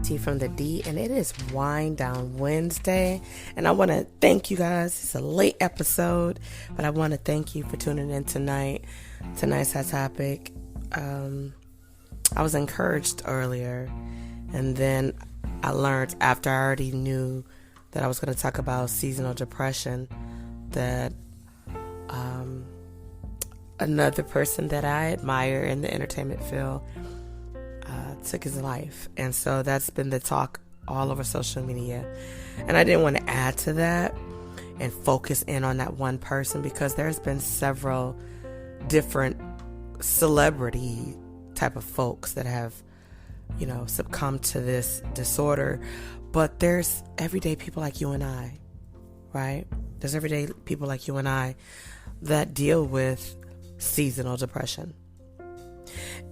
T from the D, and it is Wind Down Wednesday. And I want to thank you guys. It's a late episode, but I want to thank you for tuning in tonight. Tonight's hot topic. I was encouraged earlier, and then I learned after I already knew that I was going to talk about seasonal depression that another person that I admire in the entertainment field took his life. And so that's been the talk all over social media. And I didn't want to add to that and focus in on that one person, because there's been several different celebrity type of folks that have, succumbed to this disorder. But there's everyday people like you and I, right? There's everyday people like you and I that deal with seasonal depression.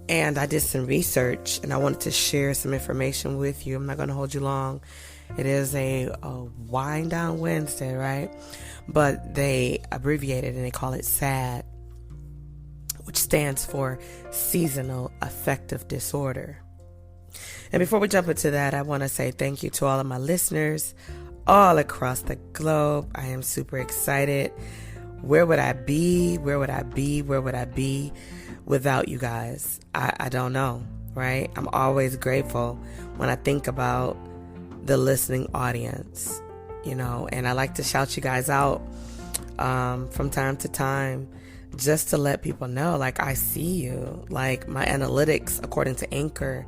And I did some research, and I wanted to share some information with you. I'm not going to hold you long. It is a Wind Down Wednesday, right? But they abbreviate it and they call it SAD, which stands for Seasonal Affective Disorder. And before we jump into that, I want to say thank you to all of my listeners all across the globe. I am super excited. Where would I be without you guys? I don't know, right? I'm always grateful when I think about the listening audience, and I like to shout you guys out from time to time, just to let people know, like, I see you. Like, my analytics, according to Anchor,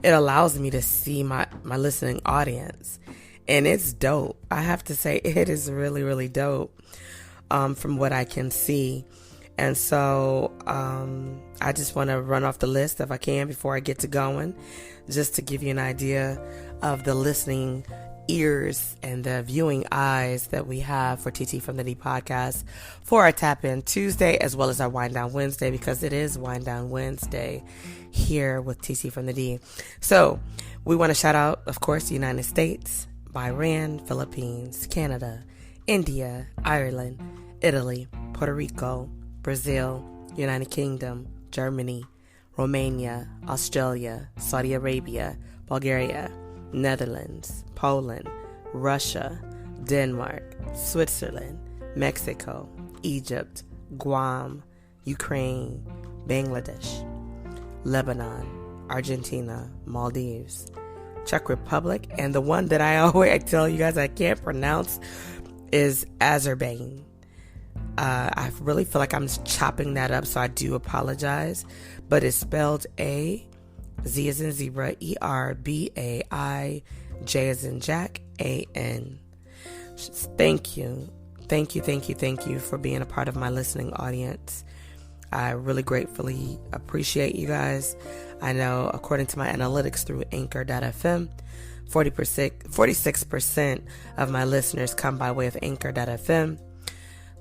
it allows me to see my listening audience, and it's dope. I have to say, it is really, really dope from what I can see. And so I just want to run off the list if I can before I get to going, just to give you an idea of the listening ears and the viewing eyes that we have for TT from the D podcast for our Tap In Tuesday, as well as our Wind Down Wednesday, because it is Wind Down Wednesday here with TT from the D. So we want to shout out, of course, the United States, Bahrain, Philippines, Canada, India, Ireland, Italy, Puerto Rico, Brazil, United Kingdom, Germany, Romania, Australia, Saudi Arabia, Bulgaria, Netherlands, Poland, Russia, Denmark, Switzerland, Mexico, Egypt, Guam, Ukraine, Bangladesh, Lebanon, Argentina, Maldives, Czech Republic, and the one that I tell you guys I can't pronounce is Azerbaijan. I really feel like I'm chopping that up, so I do apologize. But it's spelled A, Z as in zebra, E-R-B-A-I, J as in Jack, A-N. Thank you for being a part of my listening audience. I really gratefully appreciate you guys. I know, according to my analytics through Anchor.fm, 46% of my listeners come by way of Anchor.fm,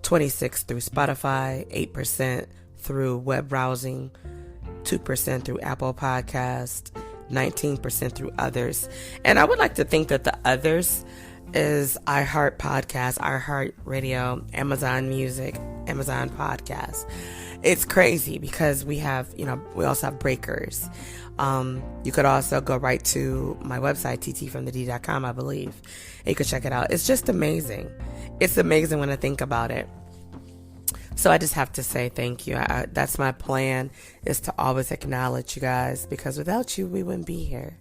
26% through Spotify, 8% through web browsing, 2% through Apple Podcast, 19% through others. And I would like to think that the others is iHeart Podcast, iHeart Radio, Amazon Music, Amazon Podcast. It's crazy because we have, we also have breakers. You could also go right to my website, TTFromTheD.com, I believe. And you could check it out. It's just amazing. It's amazing when I think about it. So I just have to say thank you. That's my plan, is to always acknowledge you guys, because without you, we wouldn't be here.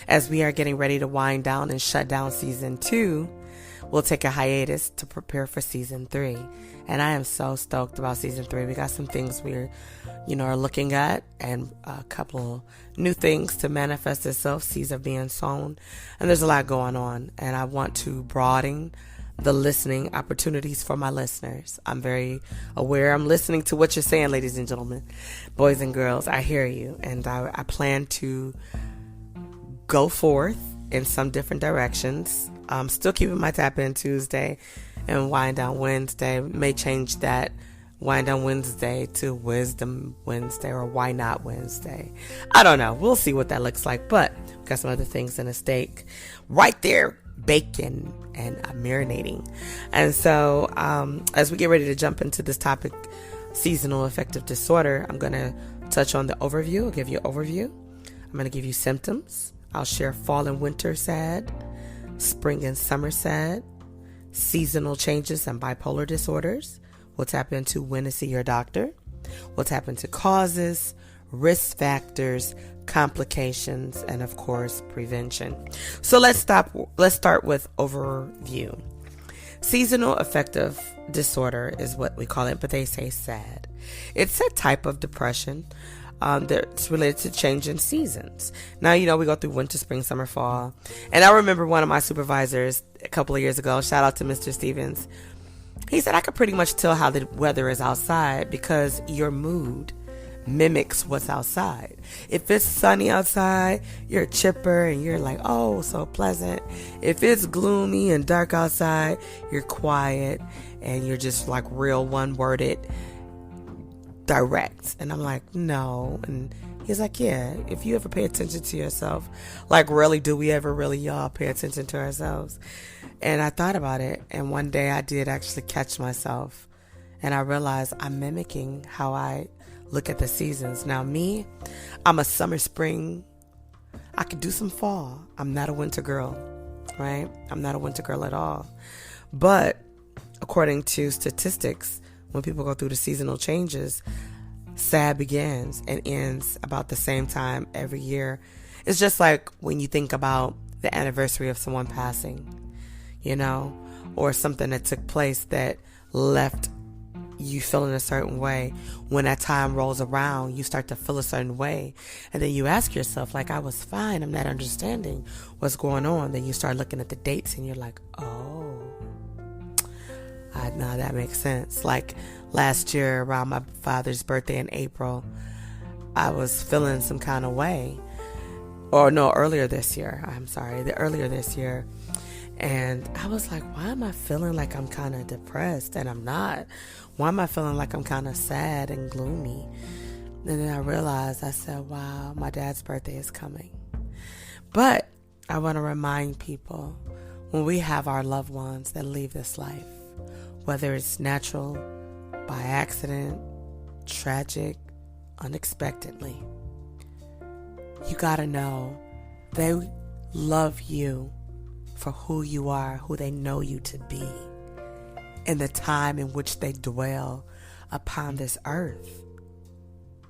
As we are getting ready to wind down and shut down season 2, we'll take a hiatus to prepare for season 3. And I am so stoked about season 3. We got some things we're, are looking at, and a couple new things to manifest itself. Seeds are being sown, and there's a lot going on. And I want to broaden the listening opportunities for my listeners. I'm very aware. I'm listening to what you're saying, ladies and gentlemen, boys and girls. I hear you, and I plan to go forth in some different directions. I'm still keeping my Tap In Tuesday and Wind Down Wednesday. May change that Wind Down Wednesday to Wisdom Wednesday, or Why Not Wednesday. I don't know. We'll see what that looks like, but we've got some other things in a stake right there, baking and marinating. And so as we get ready to jump into this topic, seasonal affective disorder, I'm going to touch on the overview. I'll give you an overview. I'm going to give you symptoms. I'll share fall and winter sad, spring and summer sad, seasonal changes and bipolar disorders. We'll tap into when to see your doctor. We'll tap into causes, risk factors, complications, and of course, prevention. So let's start with overview. Seasonal affective disorder is what we call it, but they say SAD. It's a type of depression that's related to change in seasons. Now, we go through winter, spring, summer, fall. And I remember one of my supervisors a couple of years ago, shout out to Mr. Stevens. He said, I could pretty much tell how the weather is outside because your mood mimics what's outside. If it's sunny outside, you're chipper and you're like, oh, so pleasant. If it's gloomy and dark outside, you're quiet and you're just like real one-worded, direct. And I'm like, no. And he's like, yeah, if you ever pay attention to yourself, like really, do we ever really y'all pay attention to ourselves? And I thought about it. And one day I did actually catch myself and I realized I'm mimicking how I look at the seasons. Now me, I'm a summer, spring. I could do some fall. I'm not a winter girl, right? I'm not a winter girl at all. But according to statistics, when people go through the seasonal changes, SAD begins and ends about the same time every year. It's just like when you think about the anniversary of someone passing, or something that took place that left you feeling a certain way. When that time rolls around, you start to feel a certain way. And then you ask yourself, like, I was fine. I'm not understanding what's going on. Then you start looking at the dates and you're like, oh, now that makes sense. Like last year around my father's birthday in April, I was feeling some kind of way. Or no, earlier this year. And I was like, why am I feeling like I'm kind of depressed? And I'm not. Why am I feeling like I'm kind of sad and gloomy? And then I realized, I said, wow, my dad's birthday is coming. But I want to remind people, when we have our loved ones that leave this life, whether it's natural, by accident, tragic, unexpectedly, you got to know they love you for who you are, who they know you to be, in the time in which they dwell upon this earth.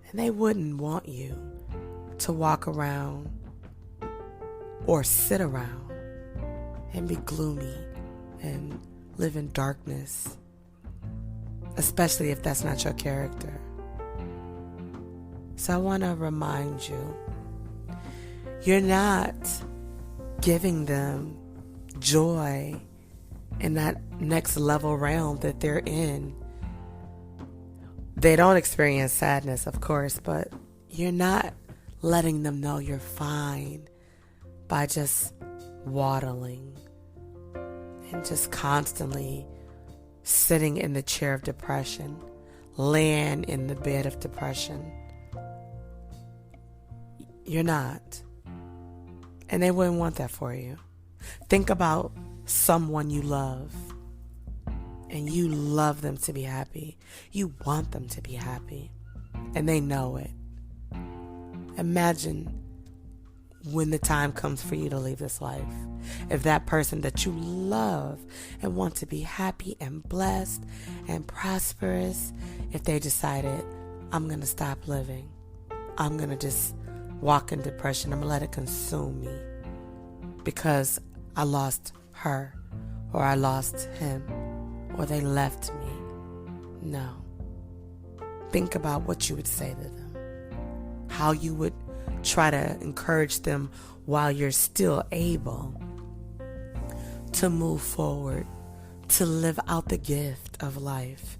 And they wouldn't want you to walk around or sit around and be gloomy and live in darkness, especially if that's not your character. So I want to remind you, you're not giving them joy in that next level realm that they're in. They don't experience sadness, of course, but you're not letting them know you're fine by just waddling and just constantly sitting in the chair of depression, laying in the bed of depression. You're not. And they wouldn't want that for you. Think about someone you love and you love them to be happy. You want them to be happy and they know it. Imagine when the time comes for you to leave this life, if that person that you love and want to be happy and blessed and prosperous, if they decided, I'm going to stop living, I'm going to just walk in depression, I'm going to let it consume me because I lost her, or I lost him, or they left me. No. Think about what you would say to them, how you would try to encourage them while you're still able to move forward, to live out the gift of life.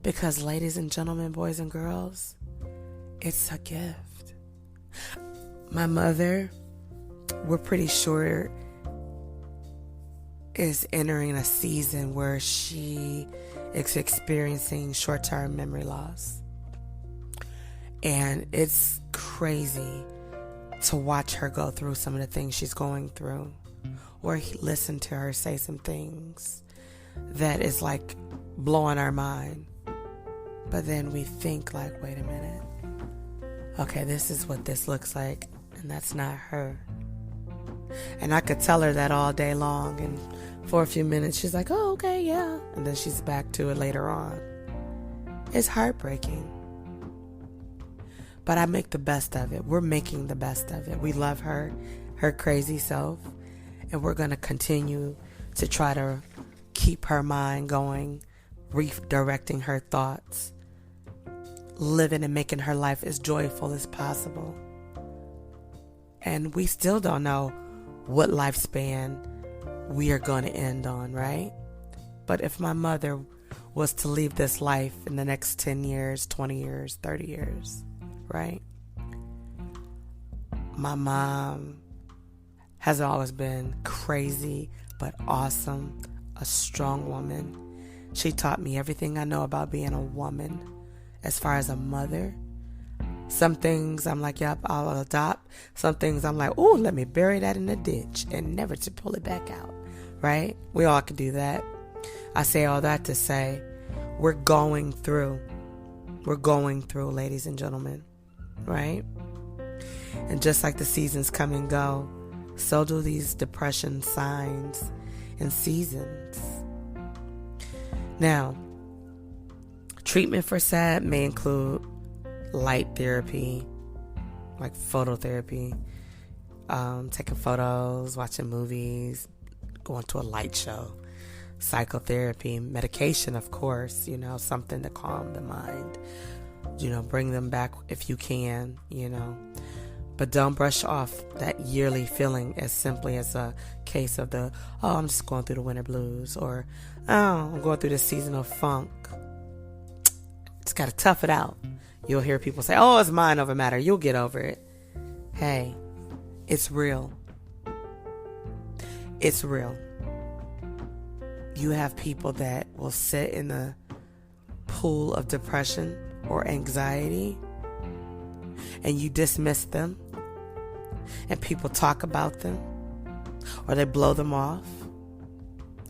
Because ladies and gentlemen, boys and girls, it's a gift. My mother, we're pretty sure, is entering a season where she is experiencing short-term memory loss. And it's crazy to watch her go through some of the things she's going through, or listen to her say some things that is like blowing our mind. But then we think like, wait a minute. Okay, this is what this looks like, and that's not her. And I could tell her that all day long. And for a few minutes, she's like, oh, okay, yeah. And then she's back to it later on. It's heartbreaking. But I make the best of it. We're making the best of it. We love her crazy self. And we're going to continue to try to keep her mind going, redirecting her thoughts, living and making her life as joyful as possible. And we still don't know what lifespan we are going to end on, right? But if my mother was to leave this life in the next 10 years, 20 years, 30 years, right? My mom has always been crazy, but awesome, a strong woman. She taught me everything I know about being a woman as far as a mother. Some things I'm like, yep, I'll adopt. Some things I'm like, oh, let me bury that in the ditch and never to pull it back out, right? We all can do that. I say all that to say we're going through, ladies and gentlemen, right? And just like the seasons come and go, so do these depression signs and seasons. Now, treatment for SAD may include light therapy, like phototherapy, taking photos, watching movies, going to a light show, psychotherapy, medication, of course, something to calm the mind, bring them back if you can, But don't brush off that yearly feeling as simply as a case of I'm just going through the winter blues, or, I'm going through the seasonal funk. Just got to tough it out. You'll hear people say, oh, it's mind over matter. You'll get over it. Hey, it's real. It's real. You have people that will sit in the pool of depression or anxiety, and you dismiss them, and people talk about them, or they blow them off.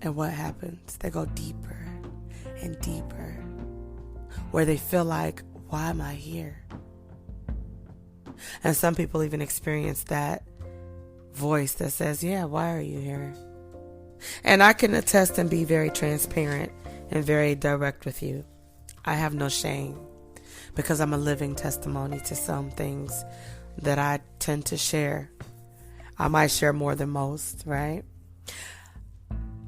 And what happens? They go deeper and deeper, where they feel like, why am I here? And some people even experience that voice that says, yeah, why are you here? And I can attest and be very transparent and very direct with you. I have no shame, because I'm a living testimony to some things that I tend to share. I might share more than most, right?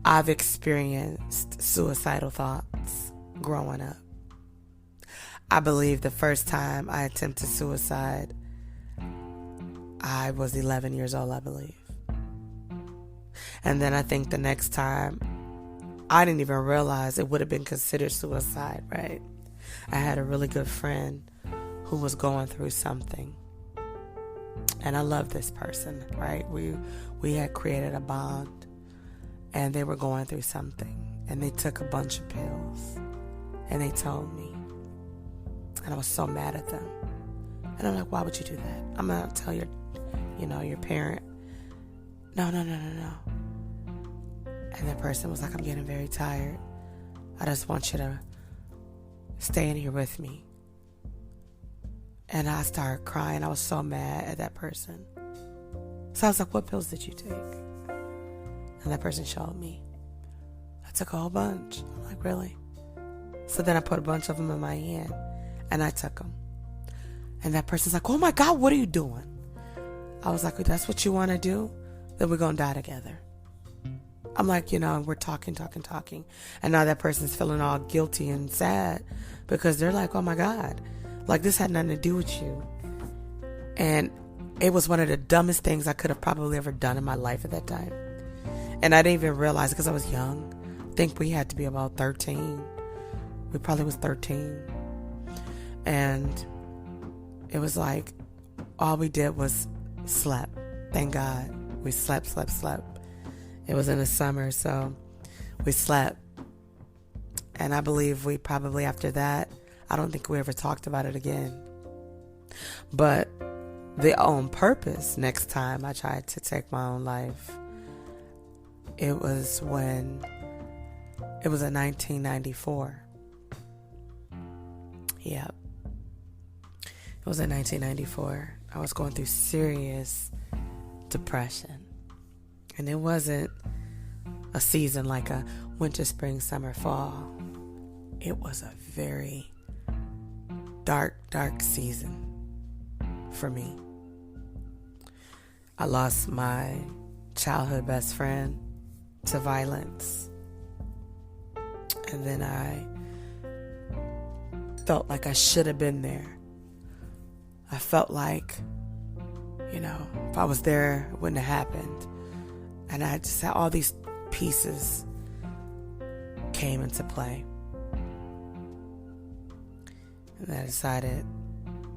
I've experienced suicidal thoughts growing up. I believe the first time I attempted suicide, I was 11 years old, I believe. And then I think the next time, I didn't even realize it would have been considered suicide, right? I had a really good friend who was going through something. And I love this person, right? We had created a bond, and they were going through something. And they took a bunch of pills, and they told me. And I was so mad at them. And I'm like, why would you do that? I'm going to tell your parent. No. And the person was like, I'm getting very tired. I just want you to stay in here with me. And I started crying. I was so mad at that person. So I was like, what pills did you take? And that person showed me. I took a whole bunch. I'm like, really? So then I put a bunch of them in my hand. And I took them. And that person's like, oh my God, what are you doing? I was like, that's what you want to do? Then we're going to die together. I'm like, we're talking. And now that person's feeling all guilty and sad because they're like, oh my God, like this had nothing to do with you. And it was one of the dumbest things I could have probably ever done in my life at that time. And I didn't even realize it because I was young. I think we had to be about 13. We probably was 13. And it was like, all we did was slept. Thank God. We slept. It was in the summer, so we slept. And I believe we probably, after that, I don't think we ever talked about it again. But the on purpose, next time I tried to take my own life, it was in 1994. Yep. It was in 1994. I was going through serious depression. And it wasn't a season like a winter, spring, summer, fall. It was a very dark, dark season for me. I lost my childhood best friend to violence. And then I felt like I should have been there. I felt like, if I was there, it wouldn't have happened. And I just had all these pieces came into play. And I decided,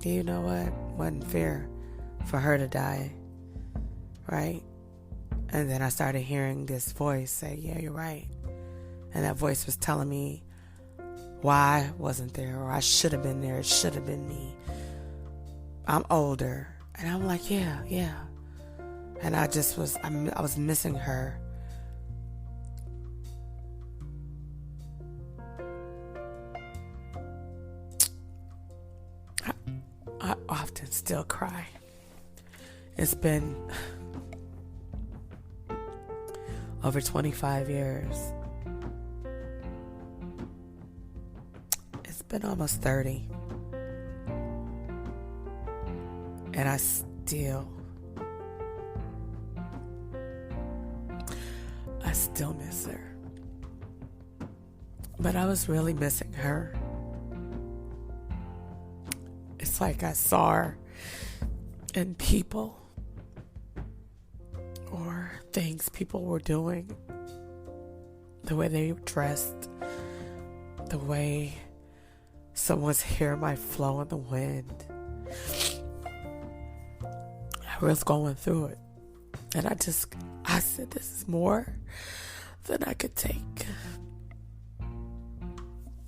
you know what? It wasn't fair for her to die, right? And then I started hearing this voice say, yeah, you're right. And that voice was telling me why I wasn't there, or I should have been there. It should have been me. I'm older. And I'm like, yeah. And I was missing her. I often still cry. It's been over 25 years. It's been almost 30. And I still miss her. But I was really missing her. It's like I saw her in people or things people were doing, the way they dressed, the way someone's hair might flow in the wind. I was going through it. And I said, this is more than I could take.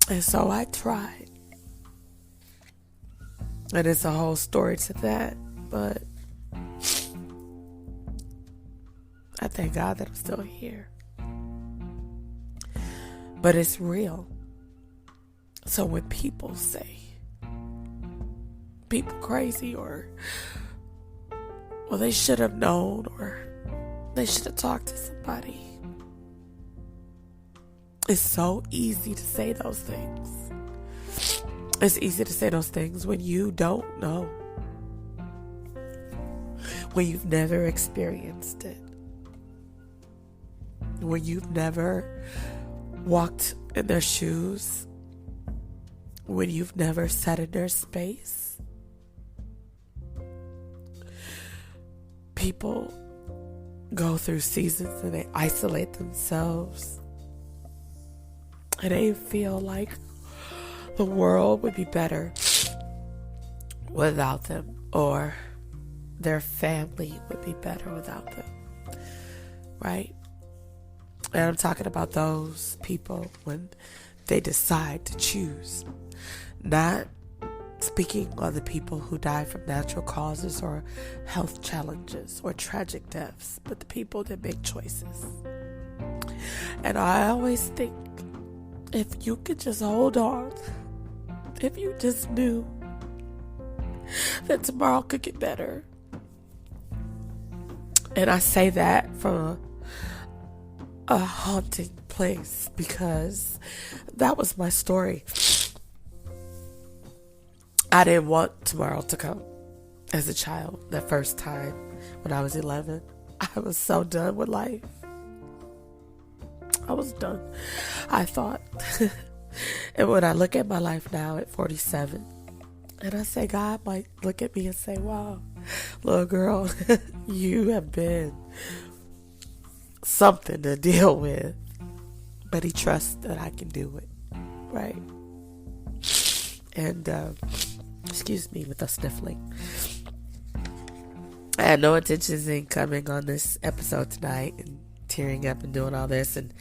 And so I tried. And it's a whole story to that. But I thank God that I'm still here. But it's real. So when people say, people crazy, or well, they should have known, or they should have talked to somebody. It's so easy to say those things. It's easy to say those things when you don't know. When you've never experienced it. When you've never walked in their shoes. When you've never sat in their space. People go through seasons and they isolate themselves. And they feel like the world would be better without them, or their family would be better without them, right? And I'm talking about those people when they decide to choose. Not speaking on the people who die from natural causes or health challenges or tragic deaths, but the people that make choices. And I always think, if you could just hold on, if you just knew that tomorrow could get better. And I say that from a haunting place because that was my story. I didn't want tomorrow to come as a child. That first time when I was 11, I was so done with life. I was done, I thought. And when I look at my life now at 47, and I say, God might look at me and say, wow, little girl, you have been something to deal with. But he trusts that I can do it, right? And, excuse me with the sniffling. I had no intentions in coming on this episode tonight and tearing up and doing all this and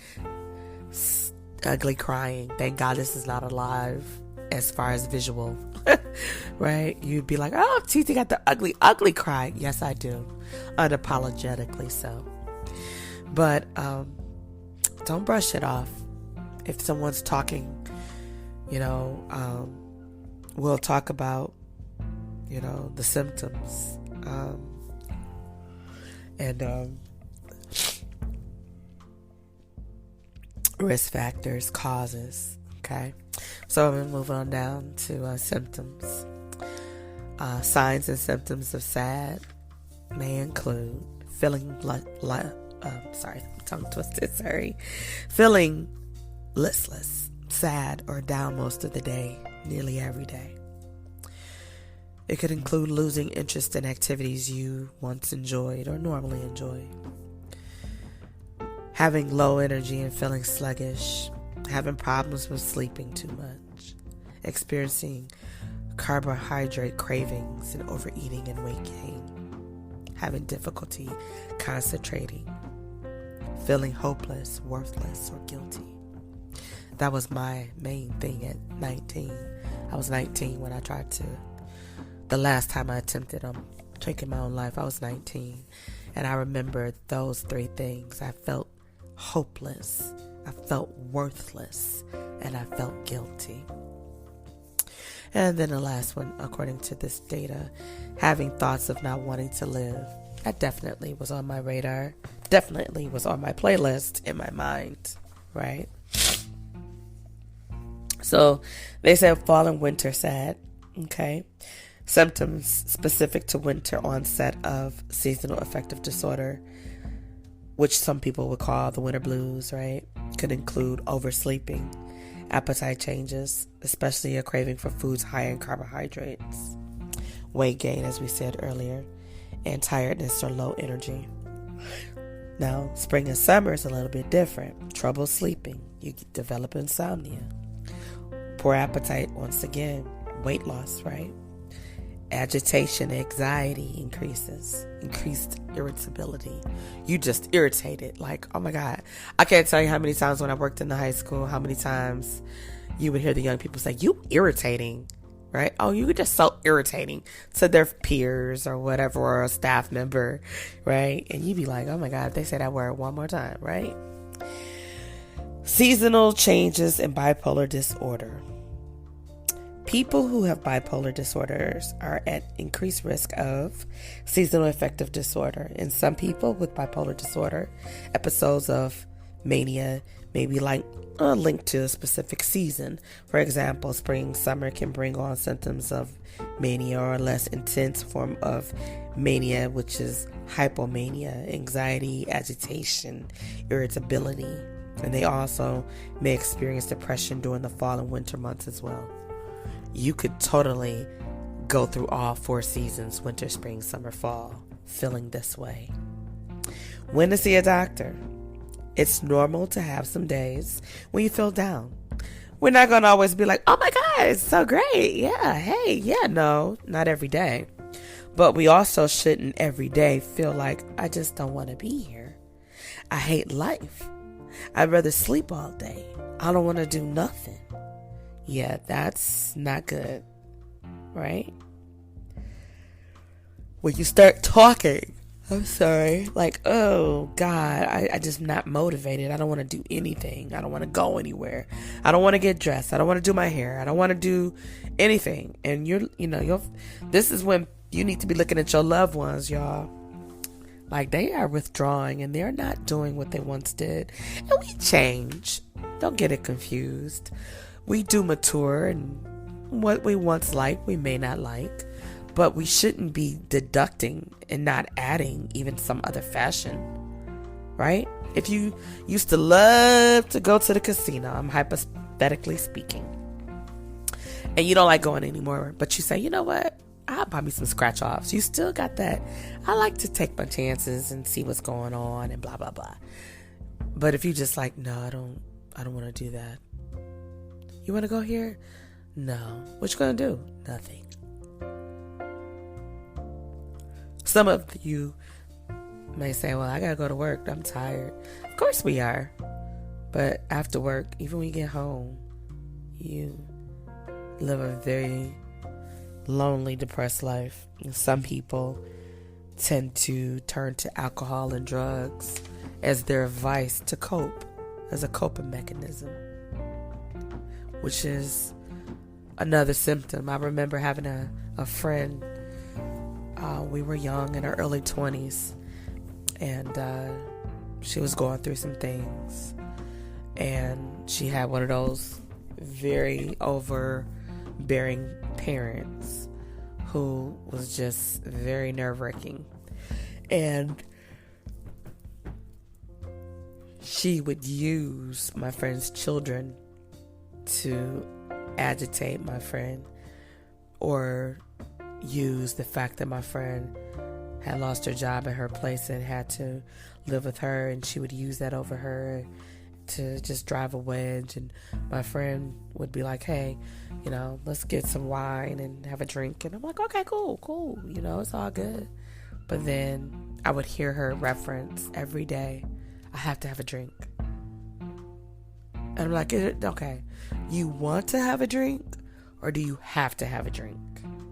ugly crying. Thank God this is not alive as far as visual. Right? You'd be like, oh, TT got the ugly cry. Yes, I do. Unapologetically so. But don't brush it off. If someone's talking, we'll talk about, the symptoms. And risk factors, causes. Okay, so I'm going to move on down to symptoms. Signs and symptoms of SAD may include feeling feeling listless, sad, or down most of the day, nearly every day. It could include losing interest in activities you once enjoyed or normally enjoy. Having low energy and feeling sluggish. Having problems with sleeping too much. Experiencing carbohydrate cravings and overeating and weight gain. Having difficulty concentrating. Feeling hopeless, worthless, or guilty. That was my main thing at 19. I was 19 when I tried to. The last time I attempted taking my own life, I was 19. And I remember those three things. I felt hopeless, I felt worthless, and I felt guilty. And then the last one, according to this data, having thoughts of not wanting to live. That definitely was on my radar. Definitely was on my playlist in my mind, right? So they said fall and winter SAD, okay? Symptoms specific to winter onset of seasonal affective disorder, which some people would call the winter blues, right? Could include oversleeping, appetite changes, especially a craving for foods high in carbohydrates, weight gain, as we said earlier, and tiredness or low energy. Now, spring and summer is a little bit different. Trouble sleeping, you develop insomnia. Poor appetite, once again, weight loss, right? Agitation, anxiety increases, increased irritability. You just irritated, like, oh my God. I can't tell you how many times when I worked in the high school, how many times you would hear the young people say, you irritating, right? Oh, you were just so irritating to their peers or whatever, or a staff member, right? And you'd be like, oh my God, if they say that word one more time, right? Seasonal changes in bipolar disorder. People who have bipolar disorders are at increased risk of seasonal affective disorder. In some people with bipolar disorder, episodes of mania may be linked to a specific season. For example, spring, summer can bring on symptoms of mania or a less intense form of mania, which is hypomania, anxiety, agitation, irritability. And they also may experience depression during the fall and winter months as well. You could totally go through all 4 seasons, winter, spring, summer, fall, feeling this way. When to see a doctor? It's normal to have some days when you feel down. We're not going to always be like, oh my God, it's so great. Yeah, hey, yeah, no, not every day. But we also shouldn't every day feel like, I just don't want to be here. I hate life. I'd rather sleep all day. I don't want to do nothing. Yeah, that's not good, right? When you start talking, like, oh God, I just not motivated. I don't want to do anything. I don't want to go anywhere. I don't want to get dressed. I don't want to do my hair. I don't want to do anything. And this is when you need to be looking at your loved ones, y'all. Like, they are withdrawing and they're not doing what they once did. And we change. Don't get it confused. We do mature, and what we once liked, we may not like, but we shouldn't be deducting and not adding even some other fashion, right? If you used to love to go to the casino, I'm hypothetically speaking, and you don't like going anymore, but you say, you know what? I'll buy me some scratch offs. You still got that. I like to take my chances and see what's going on and blah, blah, blah. But if you just like, no, I don't want to do that. You want to go here? No. What you going to do? Nothing. Some of you may say, well, I got to go to work. I'm tired. Of course we are. But after work, even when you get home, you live a very lonely, depressed life. And some people tend to turn to alcohol and drugs as their vice to cope, as a coping mechanism, which is another symptom. I remember having a friend, we were young in our early 20s, and she was going through some things, And she had one of those very overbearing parents who was just very nerve-wracking. And she would use my friend's children to agitate my friend, or use the fact that my friend had lost her job at her place and had to live with her, and she would use that over her to just drive a wedge. And my friend would be like, hey, let's get some wine and have a drink. And I'm like, okay, cool, it's all good. But then I would hear her reference every day, I have to have a drink. And I'm like, okay, you want to have a drink, or do you have to have a drink?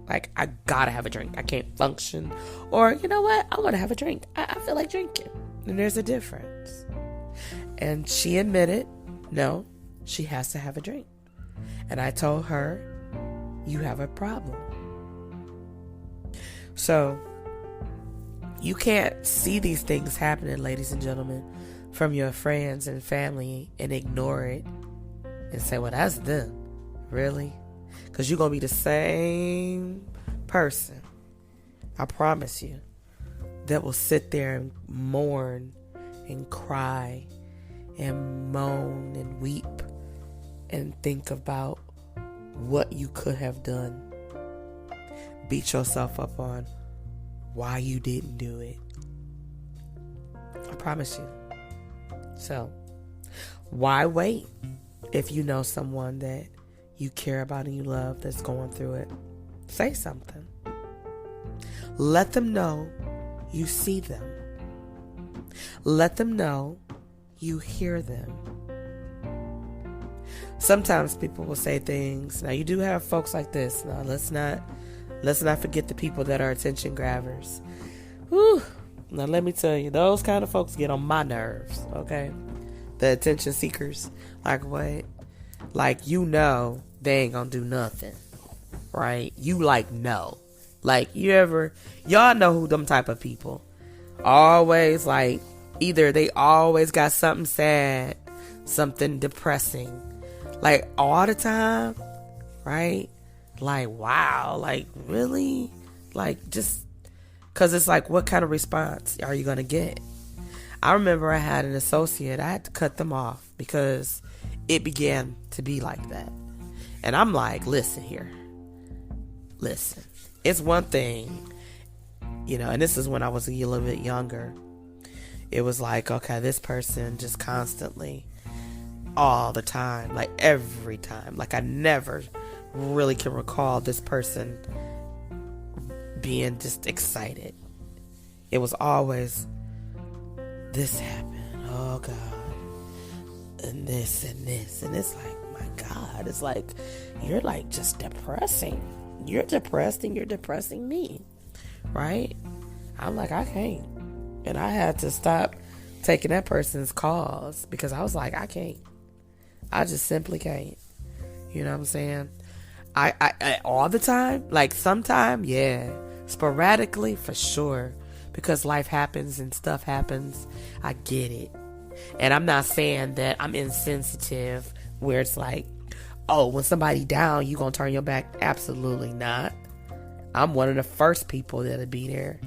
Like, I gotta have a drink. I can't function. Or, you know what? I want to have a drink. I feel like drinking. And there's a difference. And she admitted, no, she has to have a drink. And I told her, you have a problem. So, you can't see these things happening, ladies and gentlemen, from your friends and family and ignore it and say, well, that's them. Really? Because you're going to be the same person, I promise you, that will sit there and mourn and cry and moan and weep and think about what you could have done. Beat yourself up on why you didn't do it. I promise you. So, why wait if you know someone that you care about and you love that's going through it? Say something. Let them know you see them. Let them know you hear them. Sometimes people will say things. Now, you do have folks like this. Now, let's not forget the people that are attention grabbers. Whew. Now, let me tell you, those kind of folks get on my nerves, okay? The attention seekers. Like, what? Like, they ain't gonna do nothing, right? You, know. Like, y'all know who them type of people. Always, either they always got something sad, something depressing. Like, all the time, right? Like, wow, really? Just, because it's what kind of response are you going to get? I remember I had an associate, I had to cut them off because it began to be like that. And I'm like, listen here. Listen, it's one thing, and this is when I was a little bit younger. It was okay, this person just constantly, all the time, every time. I never really can recall this person being just excited. It was always, this happened, oh God, and this and this. And it's my God, it's you're just depressing. You're depressed and you're depressing me, right? I'm I can't. And I had to stop taking that person's calls because I was I can't. I just simply can't. You know what I'm saying? I all the time, sometime, yeah, sporadically for sure, because life happens and stuff happens. I get it. And I'm not saying that I'm insensitive where it's oh, when somebody down, you gonna turn your back? Absolutely not. I'm one of the first people that'll be there.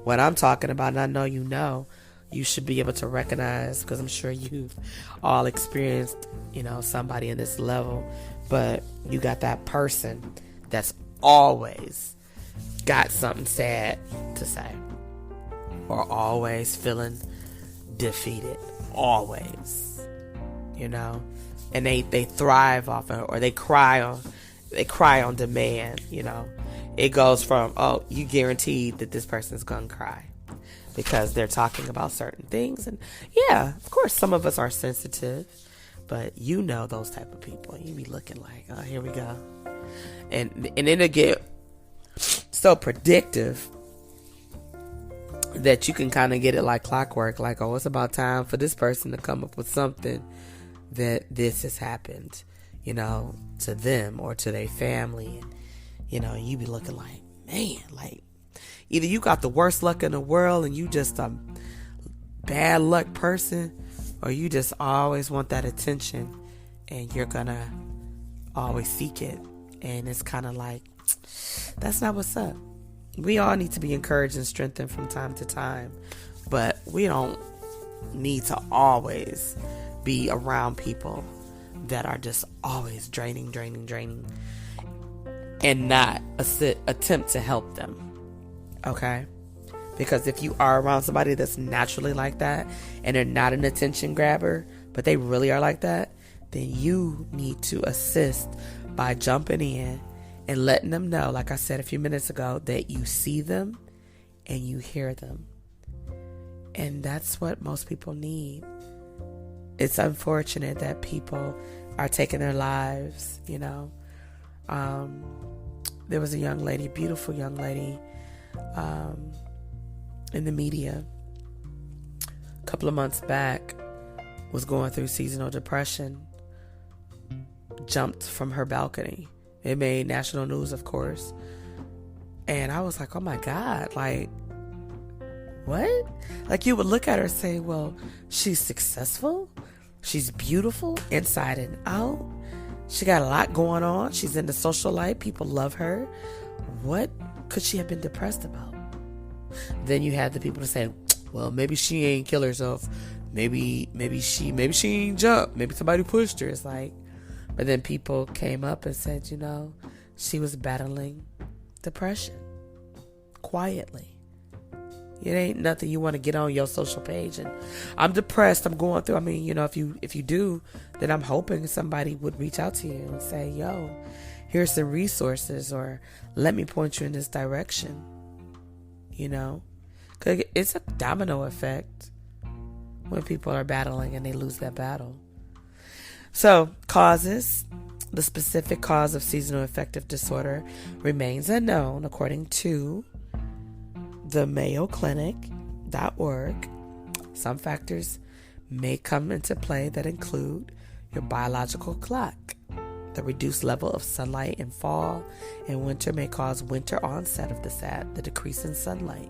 What I'm talking about, and I know you should be able to recognize, because I'm sure you've all experienced, somebody in this level, but you got that person that's always got something sad to say, or always feeling defeated, always, and they thrive off of it, or they cry on demand. It goes from, oh, you guaranteed that this person's gonna cry because they're talking about certain things. And yeah, of course, some of us are sensitive, but those type of people, you be looking oh, here we go. And then it'll get so predictive that you can kind of get it like clockwork, oh, it's about time for this person to come up with something that this has happened, to them or to their family. And, you be looking man, either you got the worst luck in the world and you just a bad luck person, or you just always want that attention and you're gonna always seek it. And it's kind of like, that's not what's up. We all need to be encouraged and strengthened from time to time, but we don't need to always be around people that are just always draining, and not attempt to help them. Okay? Because if you are around somebody that's naturally like that and they're not an attention grabber, but they really are like that, then you need to assist by jumping in and letting them know, like I said a few minutes ago, that you see them and you hear them. And that's what most people need. It's unfortunate that people are taking their lives, you know. There was a young lady, beautiful young lady, in the media a couple of months back, was going through seasonal depression, jumped from her balcony. It made national news, of course. And I was like, oh my God, like, what? Like, you would look at her and say, well, she's successful. She's beautiful inside and out. She got a lot going on. She's in the social life. People love her. What could she have been depressed about? Then you had the people to say, well, maybe she ain't kill herself. Maybe she ain't jump. Maybe somebody pushed her. It's like, but then people came up and said, you know, she was battling depression quietly. It ain't nothing you want to get on your social page and I'm depressed, I'm going through. I mean, you know, if you do, then I'm hoping somebody would reach out to you and say, yo, here's some resources, or let me point you in this direction. You know, 'cause it's a domino effect when people are battling and they lose that battle. So, causes. The specific cause of seasonal affective disorder remains unknown, according to the MayoClinic.org. Some factors may come into play that include your biological clock. The reduced level of sunlight in fall and winter may cause winter onset of the decrease in sunlight.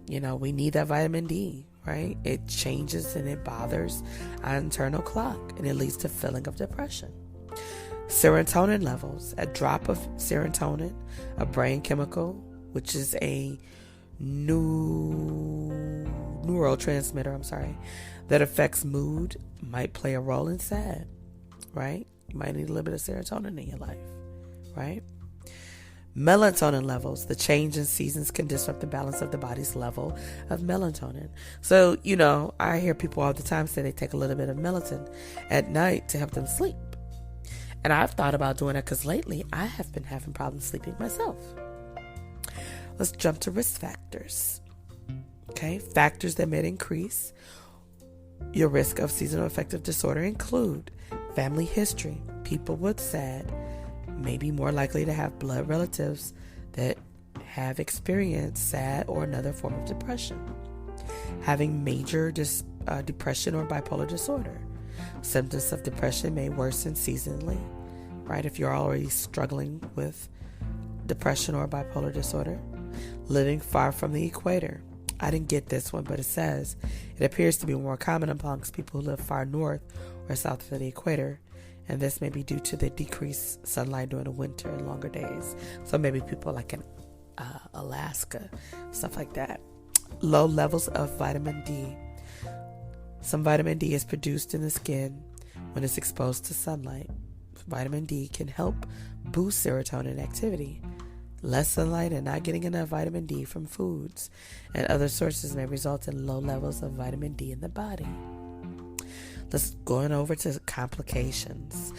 You know, we need that vitamin D, right? It changes and it bothers our internal clock, and it leads to feeling of depression. Serotonin levels. A drop of serotonin, a brain chemical, which is a neurotransmitter, that affects mood, might play a role in sad, right? You might need a little bit of serotonin in your life, right? Melatonin levels. The change in seasons can disrupt the balance of the body's level of melatonin. So, you know, I hear people all the time say they take a little bit of melatonin at night to help them sleep. And I've thought about doing it because lately I have been having problems sleeping myself. Let's jump to risk factors. Okay, factors that may increase your risk of seasonal affective disorder include family history. People with SAD may be more likely to have blood relatives that have experienced SAD or another form of depression. Having major depression or bipolar disorder. Symptoms of depression may worsen seasonally, right? If you're already struggling with depression or bipolar disorder. Living far from the equator. I didn't get this one, but it says it appears to be more common amongst people who live far north or south of the equator, and this may be due to the decreased sunlight during the winter and longer days. So maybe people like in Alaska, stuff like that. Low levels of vitamin D. Some vitamin D is produced in the skin when it's exposed to sunlight. Vitamin D can help boost serotonin activity. Less sunlight and not getting enough vitamin D from foods and other sources may result in low levels of vitamin D in the body. Let's go over to complications.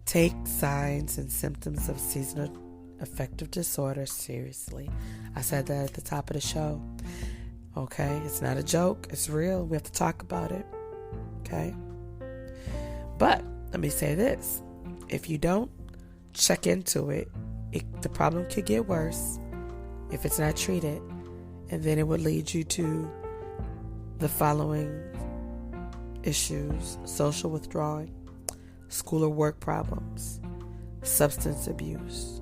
Take signs and symptoms of seasonal affective disorder seriously. I said that at the top of the show. Okay, it's not a joke. It's real. We have to talk about it. Okay? But let me say this. If you don't check into it, the problem could get worse if it's not treated. And then it would lead you to the following issues: social withdrawal, school or work problems, substance abuse,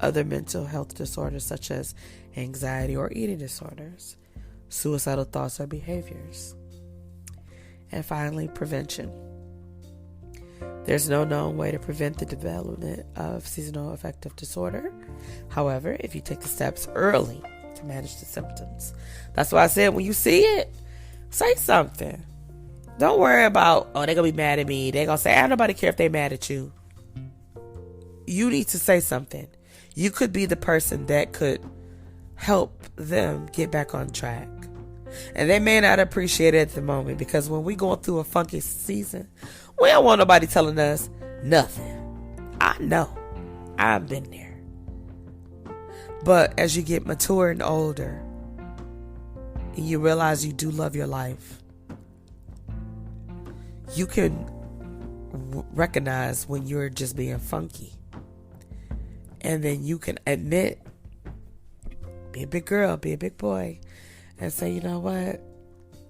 other mental health disorders such as anxiety or eating disorders, suicidal thoughts or behaviors. And finally, prevention. There's no known way to prevent the development of seasonal affective disorder. However, if you take the steps early to manage the symptoms, that's why I said when you see it, say something. Don't worry about, they're going to be mad at me. They're going to say, I don't nobody care if they're mad at you. You need to say something. You could be the person that could help them get back on track. And they may not appreciate it at the moment, because when we going through a funky season, we don't want nobody telling us nothing. I know. I've been there. But as you get mature and older, and you realize you do love your life, you can recognize when you're just being funky. And then you can admit, be a big girl, be a big boy, and say, you know what?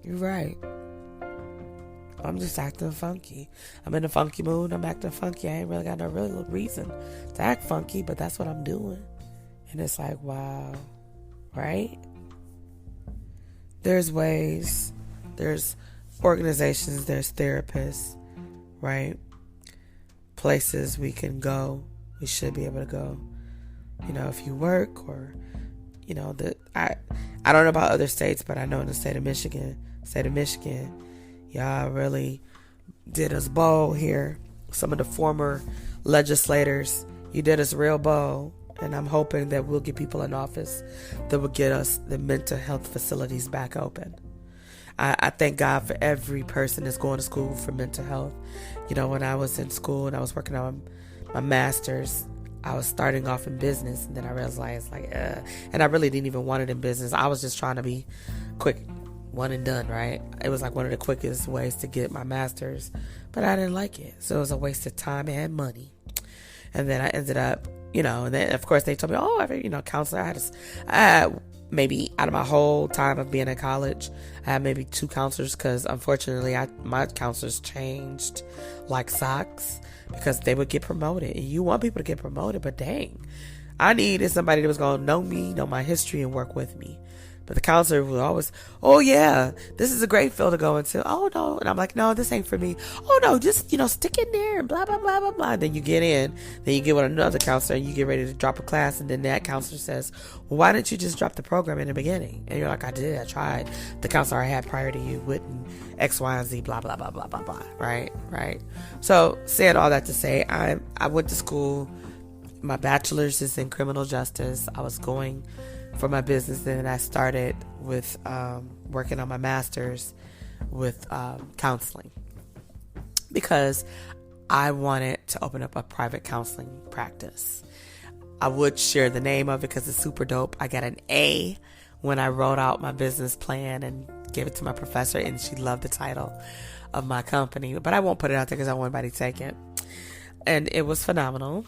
You're right. I'm just acting funky. I'm in a funky mood. I'm acting funky. I ain't really got no real reason to act funky, but that's what I'm doing. And it's like, wow. Right? There's ways. There's organizations. There's therapists. Right? Places we can go. We should be able to go. You know, if you work, or, you know, I don't know about other states, but I know in the state of Michigan, y'all really did us bold here. Some of the former legislators, you did us real bold. And I'm hoping that we'll get people in office that will get us the mental health facilities back open. I thank God for every person that's going to school for mental health. You know, when I was in school and I was working on my master's, I was starting off in business, and then I realized, and I really didn't even want it in business. I was just trying to be quick, one and done, right? It was like one of the quickest ways to get my master's, but I didn't like it. So it was a waste of time and money. And then I ended up, you know, and then of course they told me, counselor. I had maybe out of my whole time of being in college, I had maybe 2 counselors, because unfortunately my counselors changed like socks, because they would get promoted. And you want people to get promoted, but dang, I needed somebody that was going to know me, know my history, and work with me. But the counselor would always, oh yeah, this is a great field to go into. Oh no. And I'm like, no, this ain't for me. Oh no, just, stick in there and blah, blah, blah, blah, blah. Then you get in, then you get with another counselor and you get ready to drop a class. And then that counselor says, well, why didn't you just drop the program in the beginning? And you're like, I did, I tried. The counselor I had prior to you wouldn't X, Y, and Z, blah, blah, blah, blah, blah, blah. Right. So saying all that to say, I went to school. My bachelor's is in criminal justice. I was going for my business. Then I started with working on my master's with counseling, because I wanted to open up a private counseling practice. I would share the name of it because it's super dope. I got an A when I wrote out my business plan and gave it to my professor, and she loved the title of my company, but I won't put it out there because I want anybody to take it. And it was phenomenal.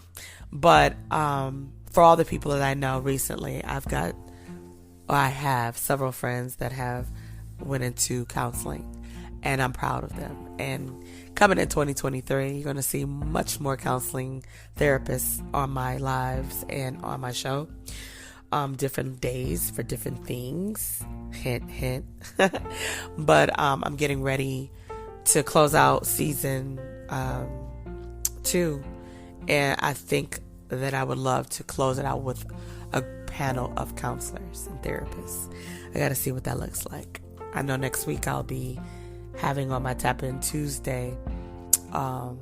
But for all the people that I know recently, I have several friends that have went into counseling, and I'm proud of them. And coming in 2023, you're going to see much more counseling therapists on my lives and on my show. Different days for different things. Hint, hint. But I'm getting ready to close out season 2. And I think that I would love to close it out with a panel of counselors and therapists. I got to see what that looks like. I know next week I'll be having on my Tap In Tuesday, Holy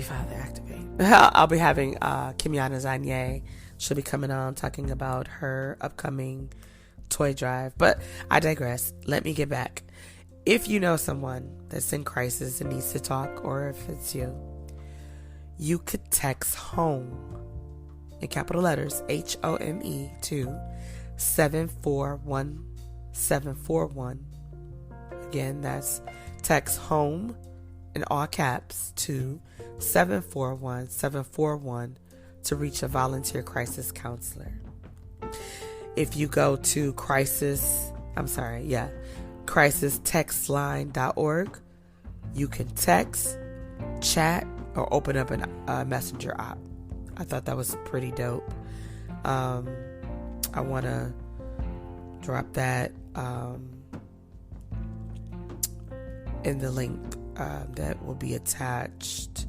Father, activate. I'll be having Kimiana Zanye. She'll be coming on talking about her upcoming toy drive. But I digress. Let me get back. If you know someone that's in crisis and needs to talk, or if it's you could text HOME in capital letters, HOME, to 741-741. Again, that's text HOME in all caps to 741-741 to reach a volunteer crisis counselor. If you go to crisistextline.org, you can text, chat, or open up a messenger app. I thought that was pretty dope. I want to drop that in the link that will be attached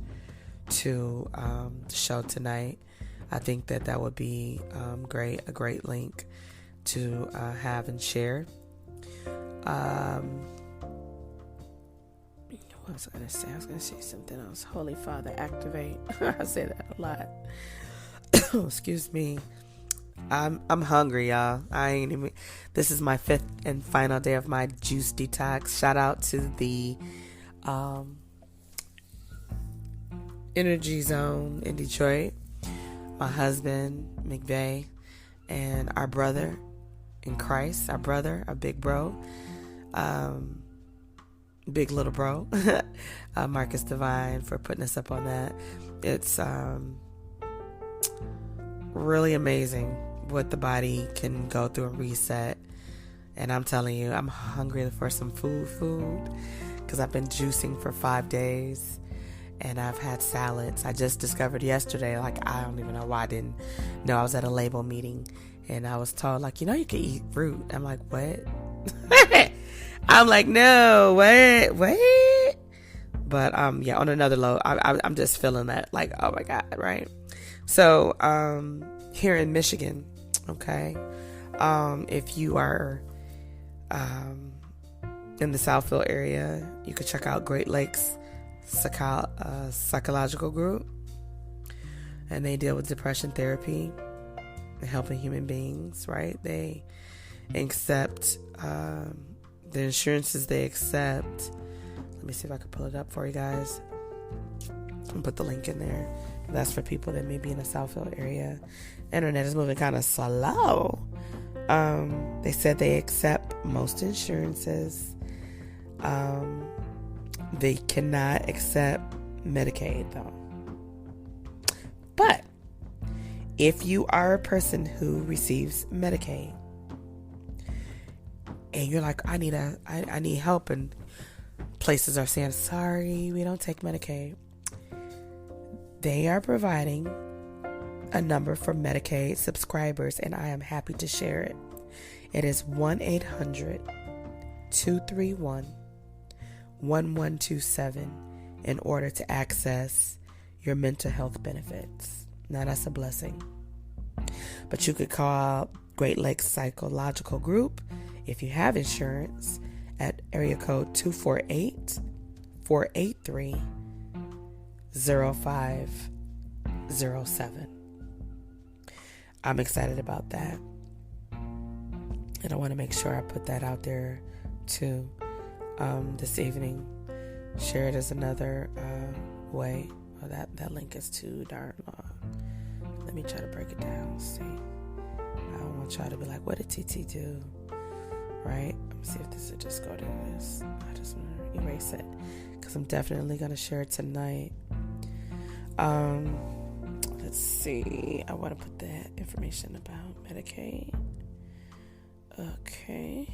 to the show tonight. I think that would be a great link to have and share. What was I going to say? I was going to say something else. Holy Father, activate. I say that a lot. Excuse me. I'm hungry, y'all. This is my 5th and final day of my juice detox. Shout out to the Energy Zone in Detroit. My husband, McVeigh, and our brother in Christ, our big bro, big little bro, Marcus Divine, for putting us up on that. It's really amazing what the body can go through and reset. And I'm telling you, I'm hungry for some food, because I've been juicing for 5 days. And I've had salads. I just discovered yesterday, I don't even know why I didn't know. I was at a label meeting and I was told, you can eat fruit. I'm like, what? I'm like, no, what? But, yeah, on another low, I'm just feeling that, oh my God, right? So, here in Michigan, okay, if you are, in the Southfield area, you could check out Great Lakes Psychological Group, and they deal with depression therapy and helping human beings, right? They accept the insurances they accept. Let me see if I can pull it up for you guys and put the link in there. That's for people that may be in the Southfield area. Internet is moving kind of slow. They said they accept most insurances. They cannot accept Medicaid, though. But if you are a person who receives Medicaid and you're like, I need help, and places are saying, sorry, we don't take Medicaid, they are providing a number for Medicaid subscribers, and I am happy to share it. It is 1-800-231-1127 in order to access your mental health benefits. Now that's a blessing. But you could call Great Lakes Psychological Group if you have insurance at area code 248-483-0507. I'm excited about that. And I want to make sure I put that out there too this evening. Share it as another way. Well, that link is too darn long. Let me try to break it down. See, I don't want y'all to be like, what did TT do? Right? Let me see if this will just go to this. I just want to erase it because I'm definitely going to share it tonight. Let's see. I want to put that information about Medicaid. Okay.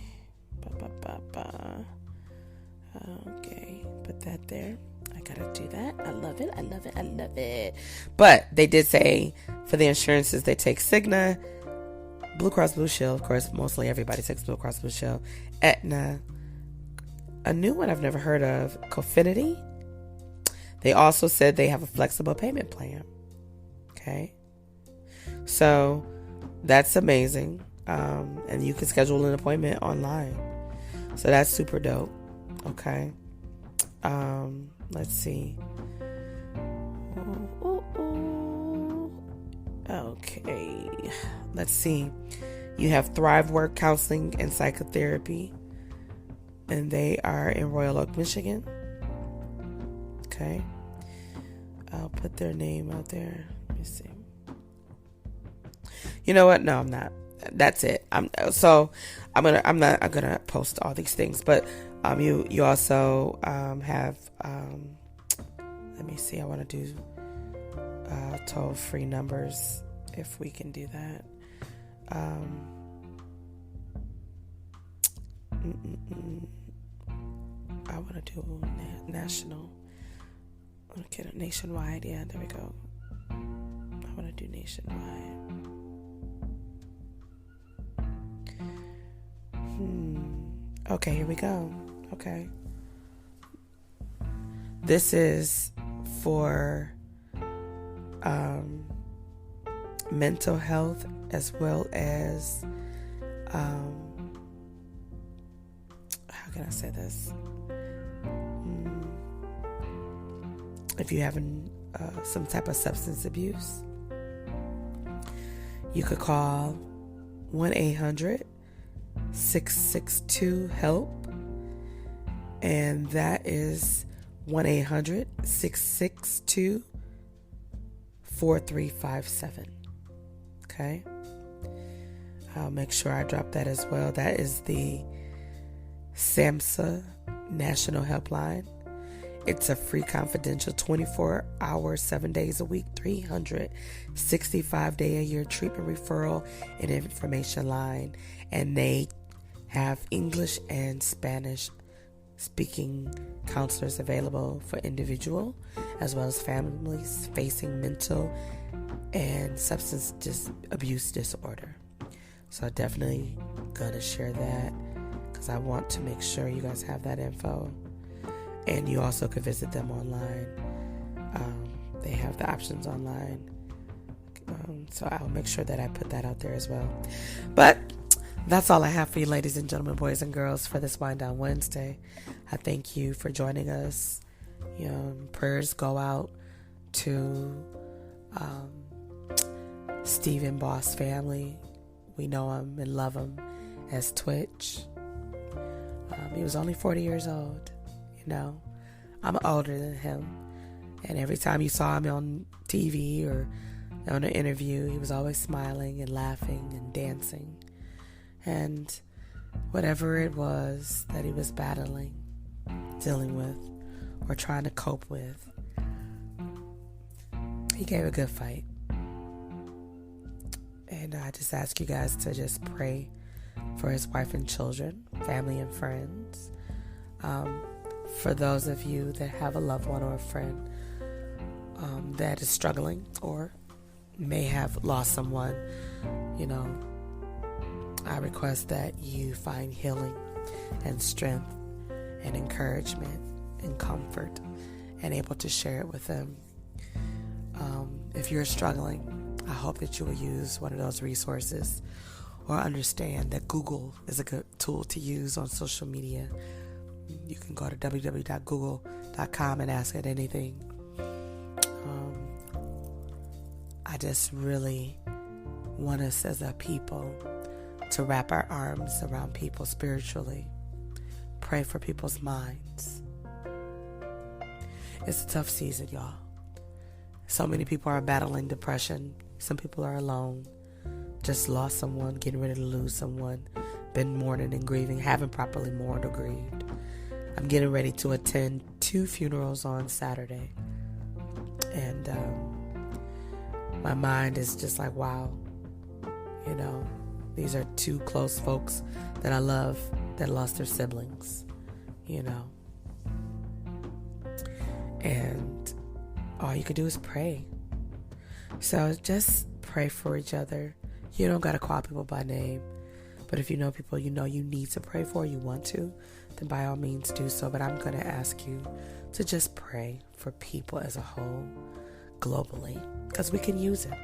Okay. Put that there. I gotta do that. I love it. But they did say for the insurances, they take Cigna, Blue Cross Blue Shield. Of course, mostly everybody takes Blue Cross Blue Shield. Aetna. A new one I've never heard of, Cofinity. They also said they have a flexible payment plan. Okay. So that's amazing. And you can schedule an appointment online. So that's super dope. Okay. Let's see. Okay. Let's see. You have Thrive Work Counseling and Psychotherapy. And they are in Royal Oak, Michigan. Okay. I'll put their name out there. Let me see. You know what? No, I'm not. That's it. I'm not gonna post all these things, but you also have let me see, I want to do toll-free numbers if we can do that. I want to do national. Okay, nationwide. Yeah, there we go. I want to do nationwide. Okay, here we go. Okay. This is for mental health, as well as how can I say this? If you're having some type of substance abuse, you could call 1-800-662-HELP, and that is 1-800-662-4357. Okay? I'll make sure I drop that as well. That is the SAMHSA National Helpline. It's a free, confidential, 24 hours, 7 days a week, 365-day-a-year treatment referral and information line. And they have English and Spanish speaking counselors available for individual as well as families facing mental and substance abuse disorder. So definitely gonna share that because I want to make sure you guys have that info. And you also could visit them online. They have the options online. So I'll make sure that I put that out there as well. But that's all I have for you, ladies and gentlemen, boys and girls, for this Wind Down Wednesday. I thank you for joining us. Prayers go out to Stephen Boss family. We know him and love him as Twitch. He was only 40 years old. I'm older than him, and every time you saw him on TV or on an interview, he was always smiling and laughing and dancing, and whatever it was that he was battling, dealing with, or trying to cope with, he gave a good fight. And I just ask you guys to just pray for his wife and children, family and friends. For those of you that have a loved one or a friend that is struggling or may have lost someone, I request that you find healing and strength and encouragement and comfort and able to share it with them. If you're struggling, I hope that you will use one of those resources or understand that Google is a good tool to use on social media. You can go to www.google.com and ask it anything. I just really want us as a people to wrap our arms around people spiritually. Pray for people's minds. It's a tough season, y'all. So many people are battling depression. Some people are alone. Just lost someone, getting ready to lose someone. Been mourning and grieving, haven't properly mourned or grieved. I'm getting ready to attend 2 funerals on Saturday. And my mind is just like, wow. These are 2 close folks that I love that lost their siblings. And all you can do is pray. So just pray for each other. You don't got to call people by name. But if you know people you need to pray for, you want to, then by all means do so. But I'm going to ask you to just pray for people as a whole, globally, because we can use it.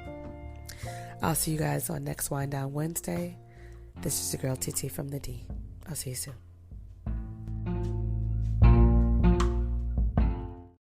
I'll see you guys on next Wind Down Wednesday. This is your girl TT from the D. I'll see you soon.